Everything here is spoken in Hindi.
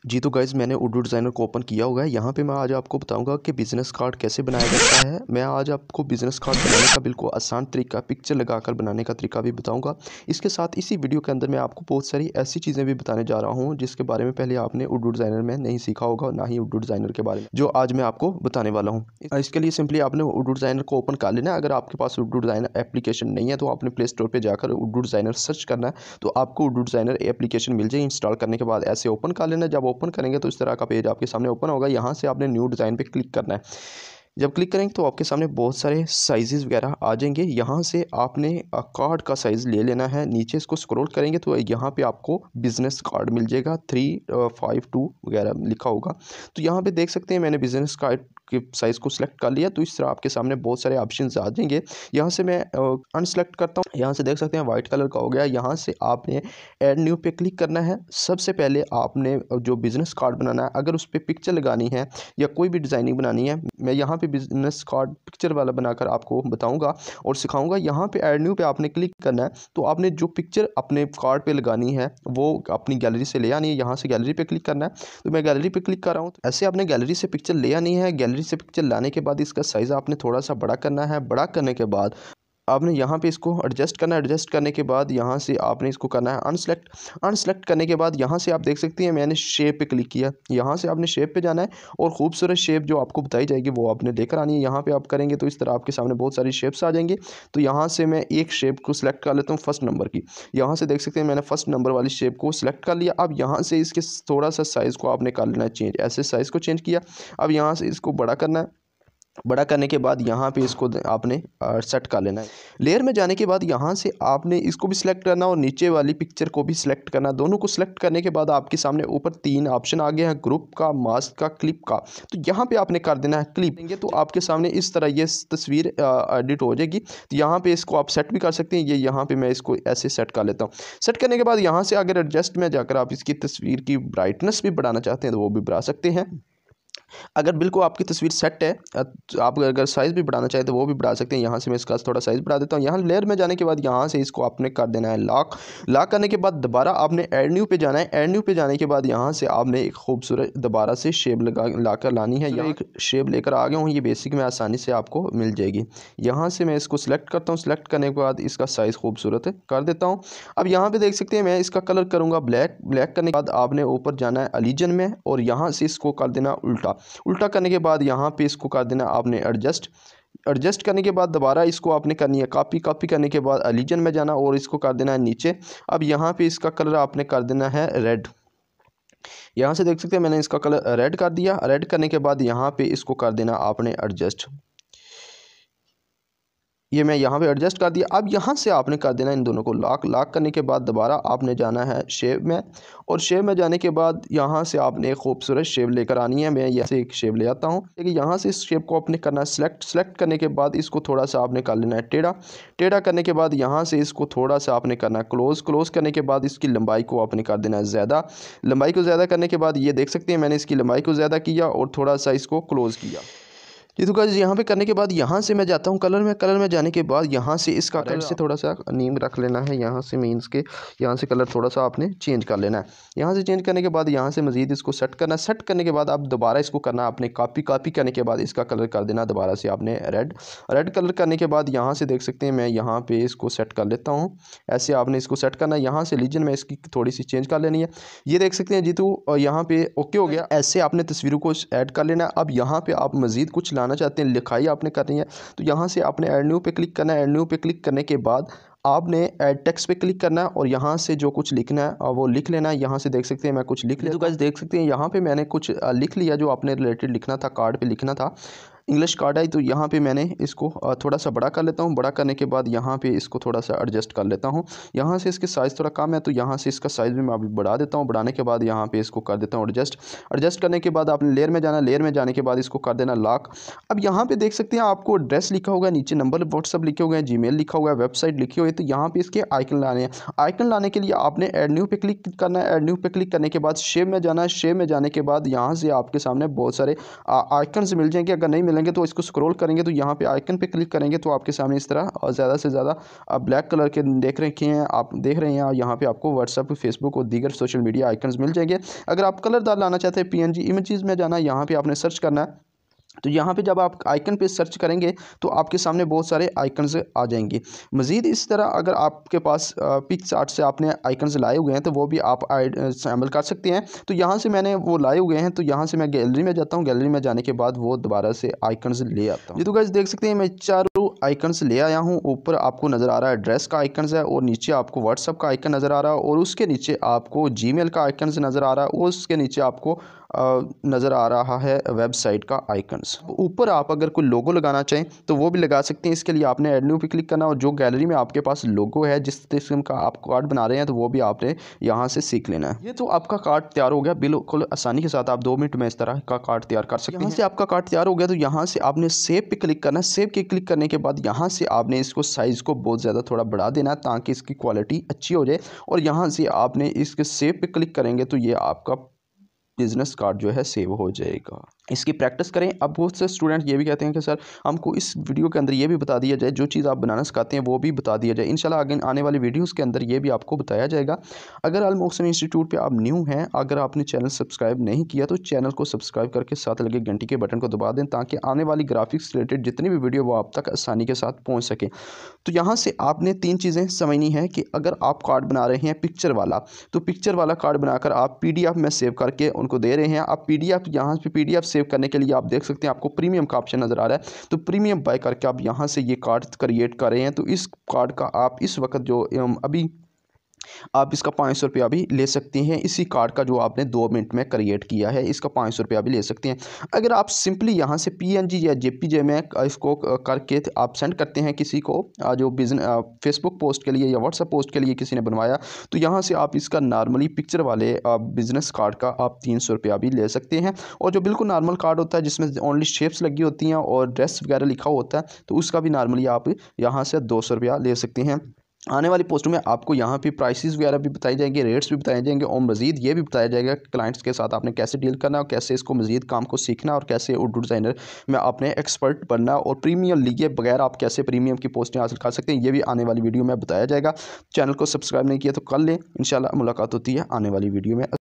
जी तो गाइज़ मैंने उडू डिज़ाइनर को ओपन किया हुआ है। यहाँ पे मैं आज आपको बताऊंगा कि बिज़नेस कार्ड कैसे बनाया जाता है। मैं आज आपको बिज़नेस कार्ड बनाने का बिल्कुल आसान तरीका, पिक्चर लगाकर बनाने का तरीका भी बताऊंगा। इसके साथ इसी वीडियो के अंदर मैं आपको बहुत सारी ऐसी चीज़ें भी बताने जा रहा हूँ जिसके बारे में पहले आपने उडू डिज़ाइनर में नहीं सीखा होगा, ना ही उडू डिज़ाइनर के बारे में जो आज मैं आपको बताने वाला हूँ। इसके लिए सिंपली आपने उडू डिज़ाइनर को ओपन कर लेना है। अगर आपके पास उडू डिज़ाइनर एप्लीकेशन नहीं है तो आपने प्ले स्टोर पर जाकर उडू डिज़ाइनर सर्च करना है, तो आपको उडू डिज़ाइनर एप्लीकेशन मिल जाए। इंस्टॉल करने के बाद ऐसे ओपन कर लेना। जब ओपन करेंगे तो इस तरह का पेज आपके सामने ओपन होगा। यहाँ से आपने न्यू डिज़ाइन पे क्लिक करना है। जब क्लिक करेंगे तो आपके सामने बहुत सारे साइजेस वगैरह आ जाएंगे। यहाँ से आपने कार्ड का साइज़ ले लेना है। नीचे इसको स्क्रॉल करेंगे तो यहाँ पे आपको बिज़नेस कार्ड मिल जाएगा 352 वगैरह लिखा होगा। तो यहाँ पे देख सकते हैं मैंने बिज़नेस कार्ड के साइज़ को सिलेक्ट कर लिया। तो इस तरह आपके सामने बहुत सारे ऑप्शंस आ जाएंगे। यहाँ से मैं अनसेलेक्ट करता हूँ। यहाँ से देख सकते हैं वाइट कलर का हो गया। यहाँ से आपने ऐड न्यू पे क्लिक करना है। सबसे पहले आपने जो बिज़नेस कार्ड बनाना है, अगर उस पर पिक्चर लगानी है या कोई भी डिज़ाइनिंग बनानी है, मैं यहाँ पे बिज़नेस कार्ड पिक्चर वाला बनाकर आपको बताऊंगा और सिखाऊंगा। यहाँ पे ऐड न्यू पे आपने क्लिक करना है। तो आपने जो पिक्चर अपने कार्ड पे लगानी है वो अपनी गैलरी से ले आनी है। यहाँ से गैलरी पे क्लिक करना है। तो मैं गैलरी पे क्लिक कर रहा हूँ। ऐसे आपने गैलरी से पिक्चर ले आनी है। गैलरी से पिक्चर लाने के बाद इसका साइज़ आपने थोड़ा सा बड़ा करना है। बड़ा करने के बाद आपने यहाँ पे इसको एडजस्ट करना है। एडजस्ट करने के बाद यहाँ से आपने इसको करना है अनसेलेक्ट। अनसेलेक्ट करने के बाद यहाँ से आप देख सकते हैं मैंने शेप पे क्लिक किया। यहाँ से आपने शेप पे जाना है और खूबसूरत शेप जो आपको बताई जाएगी वो आपने लेकर आनी है। यहाँ पे आप करेंगे तो इस तरह आपके सामने बहुत सारी शेप्स आ जाएंगी। तो यहाँ से मैं एक शेप को सिलेक्ट कर लेता हूँ फर्स्ट नंबर की। यहाँ से देख सकते हैं मैंने फर्स्ट नंबर वाली शेप को सिलेक्ट कर लिया। अब यहाँ से इसके थोड़ा सा साइज़ को आपने कर लेना है चेंज। ऐसे साइज़ को चेंज किया। अब यहाँ से इसको बड़ा करना है। बड़ा करने के बाद यहाँ पे इसको आपने सेट कर लेना है। लेयर में जाने के बाद यहाँ से आपने इसको भी सिलेक्ट करना और नीचे वाली पिक्चर को भी सिलेक्ट करना। दोनों को सिलेक्ट करने के बाद आपके सामने ऊपर 3 ऑप्शन आ गए हैं, ग्रुप का, मास्क का, क्लिप का। तो यहाँ पे आपने कर देना है क्लिप। तो आपके सामने इस तरह ये तस्वीर एडिट हो जाएगी। तो यहाँ पे इसको आप सेट भी कर सकते हैं। ये यहाँ पे मैं इसको ऐसे सेट कर लेता हूँ। सेट करने के बाद यहाँ से अगर एडजस्ट में जाकर आप इसकी तस्वीर की ब्राइटनेस भी बढ़ाना चाहते हैं तो वो भी बढ़ा सकते हैं। अगर बिल्कुल आपकी तस्वीर सेट है तो आप अगर साइज़ भी बढ़ाना चाहें तो वो भी बढ़ा सकते हैं। यहाँ से मैं इसका थोड़ा साइज़ बढ़ा देता हूँ। यहाँ लेयर में जाने के बाद यहाँ से इसको आपने कर देना है लॉक। लॉक करने के बाद दोबारा आपने ऐड न्यू पे जाना है। ऐड न्यू पे जाने के बाद यहाँ से आपने एक खूबसूरत दोबारा से शेप लाकर लानी है। यहाँ एक शेप लेकर आ गया हूँ। ये बेसिक में आसानी से आपको मिल जाएगी। यहाँ से मैं इसको सिलेक्ट करता हूँ। सिलेक्ट करने के बाद इसका साइज़ खूबसूरत कर देता हूँ। अब यहाँ पे देख सकते हैं मैं इसका कलर करूँगा ब्लैक। ब्लैक करने के बाद आपने ऊपर जाना है एलिजन में और यहाँ से इसको कर देना उल्टा। उल्टा करने के बाद यहाँ पे इसको कर देना आपने एडजस्ट। एडजस्ट करने के बाद दोबारा इसको आपने करनी है कॉपी। कॉपी करने के बाद एलिजन में जाना और इसको कर देना है नीचे। अब यहाँ पे इसका कलर आपने कर देना है रेड। यहाँ से देख सकते हैं मैंने इसका कलर रेड कर दिया। रेड करने के बाद यहाँ पे इसको कर देना आपने एडजस्ट। ये मैं यहाँ पे एडजस्ट कर दिया। अब यहाँ से आपने कर देना इन दोनों को लॉक। लॉक करने के बाद दोबारा आपने जाना है शेप में और शेप में जाने के बाद यहाँ से आपने एक खूबसूरत शेप लेकर आनी है। मैं यहाँ से एक शेप ले आता हूँ। लेकिन यहाँ से इस शेप को आपने करना है सिलेक्ट। सेलेक्ट करने के बाद इसको थोड़ा सा आपने कर लेना है टेढ़ा। टेढ़ा करने के बाद यहाँ से इसको थोड़ा सा आपने करना है क्लोज। क्लोज करने के बाद इसकी लंबाई को आपने कर देना है ज़्यादा। लंबाई को ज़्यादा करने के बाद ये देख सकते हैं मैंने इसकी लंबाई को ज़्यादा किया और थोड़ा सा इसको क्लोज़ किया। ये तो गाइस यहाँ पे करने के बाद यहाँ से मैं जाता हूँ कलर में। कलर में जाने के बाद यहाँ से इसका कलर से थोड़ा सा नीम रख लेना है। यहाँ से मीन्स के यहाँ से कलर थोड़ा सा आपने चेंज कर लेना है। यहाँ से चेंज करने के बाद यहाँ से मज़ीद इसको सेट करना है। सेट करने के बाद आप दोबारा इसको करना है आपने कॉपी। कॉपी करने के बाद इसका कलर कर देना दोबारा से आपने रेड। रेड कलर करने के बाद यहाँ से देख सकते हैं मैं यहाँ पर इसको सेट कर लेता हूँ। ऐसे आपने इसको सेट करना है। यहाँ से लीजन में इसकी थोड़ी सी चेंज कर लेनी है। ये देख सकते हैं जीतू यहाँ पे ओके हो गया। ऐसे आपने तस्वीरों को ऐड कर लेना है। अब यहाँ पे आप मज़ीद कुछ लाना चाहते हैं, लिखाई आपने करनी है, तो यहाँ से आपने ऐड न्यू पे क्लिक करना है। ऐड न्यू पे क्लिक करने के बाद आपने ऐड टेक्स्ट पे क्लिक करना है और यहाँ से जो कुछ लिखना है वो लिख लेना है। यहाँ से देख सकते हैं मैं कुछ लिख लिया। तो गाइस देख सकते हैं यहाँ पे मैंने कुछ लिख लिया जो आपने रिलेटेड लिखना था, कार्ड पे लिखना था। इंग्लिश कार्ड है तो यहाँ पे मैंने इसको थोड़ा सा बड़ा कर लेता हूँ। बड़ा करने के बाद यहाँ पे इसको थोड़ा सा एडजस्ट कर लेता हूँ। यहाँ से इसके साइज़ थोड़ा कम है तो यहाँ से इसका साइज़ भी मैं अभी बढ़ा देता हूँ। बढ़ाने के बाद यहाँ पे इसको कर देता हूँ एडजस्ट। एडजस्ट करने के बाद आपने लेयर में जाना। लेयर में जाने के बाद इसको कर देना लॉक। अब यहाँ पे देख सकते हैं आपको एड्रेस लिखा होगा, नीचे नंबर व्हाट्सअप लिखे हुए हैं, जीमेल लिखा हुआ है, वेबसाइट लिखी हुई है। तो यहाँ पे इसके आइकन लाने हैं। आइकन लाने के लिए आपने ऐड न्यू पे क्लिक करना है। ऐड न्यू पे क्लिक करने के बाद शेप में जाना है। शेप में जाने के बाद यहाँ से आपके सामने बहुत सारे आइकन्स मिल जाएंगे। अगर नहीं मिल मिलेंगे। तो इसको स्क्रॉल करेंगे तो यहाँ पे आइकन पे क्लिक करेंगे तो आपके सामने इस तरह ज़्यादा से ज़्यादा ब्लैक कलर के आप देख रहे हैं। यहाँ पे आपको व्हाट्सएप, फेसबुक और दीगर सोशल मीडिया आइकन्स मिल जाएंगे। अगर आप कलरदार लाना चाहते हैं PNG इमेजेस में जाना, यहाँ पे आपने सर्च करना है। तो यहाँ पे जब आप आइकन पे सर्च करेंगे तो आपके सामने बहुत सारे आइकन्स आ जाएंगे। मज़ीद इस तरह अगर आपके पास पिक्सआर्ट से आपने आइकन्स लाए हुए हैं तो वो भी आप शामिल कर सकते हैं। तो यहाँ से मैंने वो लाए हुए हैं, तो यहाँ से मैं गैलरी में जाता हूँ। गैलरी में जाने के बाद वो दोबारा से आइकन्स ले आता हूँ। ये तो गाइस देख सकते हैं मैं चारों आइकन्स ले आया हूँ। ऊपर आपको नज़र आ रहा है ड्रेस का आइकन्स है, और नीचे आपको व्हाट्सअप का आइकन नज़र आ रहा है, और उसके नीचे आपको जीमेल का आइकन्स नज़र आ रहा है, और उसके नीचे आपको नज़र आ रहा है वेबसाइट का आइकन्स। ऊपर आप अगर कोई लोगो लगाना चाहें तो वो भी लगा सकते हैं। इसके लिए आपने ऐड न्यू पे क्लिक करना, और जो गैलरी में आपके पास लोगो है, जिस किस्म का आप कार्ड बना रहे हैं, तो वो भी आपने यहाँ से सीख लेना है। ये तो आपका कार्ड तैयार हो गया बिल्कुल आसानी के साथ। आप 2 मिनट में इस तरह का कार्ड तैयार कर सकते हैं। यहाँ से आपका कार्ड तैयार हो गया तो यहाँ से आपने सेव पे क्लिक करना है। सेव के क्लिक करने के बाद यहाँ से आपने इसको साइज़ को बहुत ज़्यादा थोड़ा बढ़ा देना है ताकि इसकी क्वालिटी अच्छी हो जाए, और यहाँ से आपने इसके सेव पे क्लिक करेंगे तो ये आपका बिज़नेस कार्ड जो है सेव हो जाएगा। इसकी प्रैक्टिस करें। अब बहुत से स्टूडेंट ये भी कहते हैं कि सर हमको इस वीडियो के अंदर ये भी बता दिया जाए, जो चीज़ आप बनाना सिखाते हैं वो भी बता दिया जाए। इंशाल्लाह आगे आने वाली वीडियोस के अंदर ये भी आपको बताया जाएगा। अगर अल मोहसिन इंस्टीट्यूट पे आप न्यू हैं, अगर आपने चैनल सब्सक्राइब नहीं किया तो चैनल को सब्सक्राइब करके साथ लगे घंटी के बटन को दबा दें, ताकि आने वाली ग्राफिक्स रिलेटेड जितनी भी वीडियो वो आप तक आसानी के साथ पहुँच सके। तो यहाँ से आपने 3 चीज़ें समझनी है कि अगर आप कार्ड बना रहे हैं पिक्चर वाला, तो पिक्चर वाला कार्ड बनाकर आप PDF में सेव करके उनको दे रहे हैं। आप PDF यहाँ पे PDF सेव करने के लिए आप देख सकते हैं आपको प्रीमियम का ऑप्शन नज़र आ रहा है। तो प्रीमियम बाय करके आप यहाँ से ये कार्ड क्रिएट कर रहे हैं। तो इस कार्ड का आप इस वक्त जो अभी आप इसका 500 रुपया भी ले सकते हैं। इसी कार्ड का जो आपने 2 मिनट में क्रिएट किया है, इसका 500 रुपया भी ले सकते हैं। अगर आप सिंपली यहाँ से PNG या JPG में इसको करके आप सेंड करते हैं किसी को, जो फेसबुक पोस्ट के लिए या व्हाट्सएप पोस्ट के लिए किसी ने बनवाया, तो यहाँ से आप इसका नॉर्मली पिक्चर वाले बिज़नेस कार्ड का आप 300 रुपया भी ले सकते हैं। और जो बिल्कुल नॉर्मल कार्ड होता है जिसमें ओनली शेप्स लगी होती हैं और ड्रेस वगैरह लिखा होता है, तो उसका भी नॉर्मली आप यहाँ से 200 रुपया ले सकते हैं। आने वाली पोस्टों में आपको यहाँ पे प्राइसेस वगैरह भी बताई जाएंगे, रेट्स भी बताए जाएंगे, और मज़ीद ये भी बताया जाएगा कि क्लाइंट्स के साथ आपने कैसे डील करना है, और कैसे इसको मज़ीद काम को सीखना, और कैसे उर्दू डिज़ाइनर में आपने एक्सपर्ट बनना, और प्रीमियम लिए बगैर आप कैसे प्रीमियम की पोस्टें हासिल कर सकते हैं, ये भी आने वाली वीडियो में बताया जाएगा। चैनल को सब्सक्राइब नहीं किया तो कर लें। इंशाल्लाह मुलाकात होती है आने वाली वीडियो में।